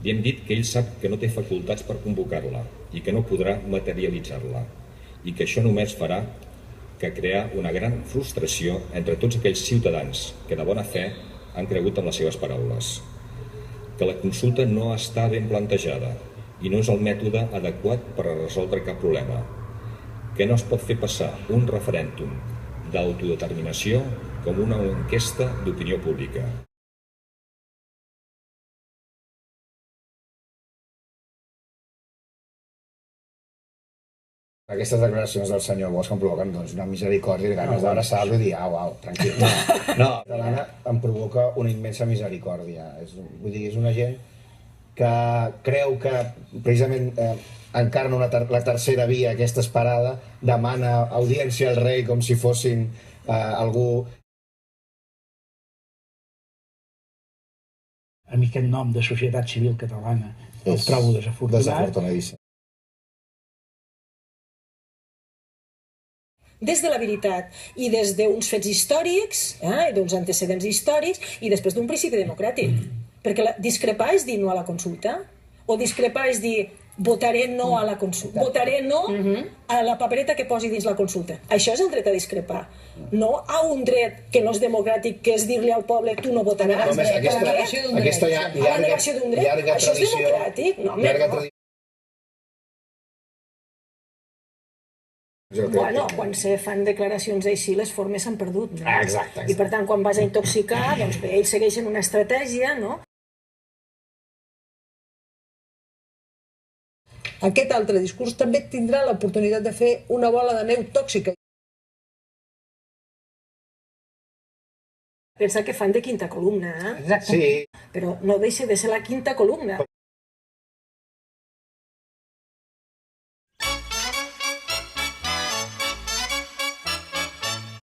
Li hem dit que ell sap que no té facultats per convocar-la i que no podrà materialitzar-la, i que això només farà que crear una gran frustració entre tots aquells ciutadans que de bona fe han cregut en les seves paraules. Que la consulta no està ben plantejada i no és el mètode adequat per a resoldre cap problema. Que no es pot fer passar un referèndum d'autodeterminació com una enquesta d'opinió pública. Aquestes declaracions del senyor Bosch em provoquen una misericòrdia i ganes d'abraçar-lo i dir, au, tranquil. No, catalana em provoca una immensa misericòrdia. Vull dir, és una gent que creu que precisament encarna la tercera via, aquesta esperada, demana audiència al rei com si fossin algú... A mi aquest nom de societat civil catalana el trobo desafortunadíssim. Des de la veritat i des d'uns fets històrics, d'uns antecedents històrics i després d'un principi democràtic. Perquè discrepar és dir no a la consulta, o discrepar és dir votaré no a la consulta, votaré no a la papereta que posi dins la consulta. Això és el dret a discrepar, no a un dret que no és democràtic, que és dir-li al poble tu no votaràs. Aquesta llarga tradició... Bueno, quan se fan declaracions així, les formes s'han perdut, no? Exacte. I per tant, quan vas a intoxicar, doncs bé, ells segueixen una estratègia, no? Aquest altre discurs també tindrà l'oportunitat de fer una bola de neu tòxica. Pensa que fan de quinta columna, Sí. però no deixa de ser la quinta columna.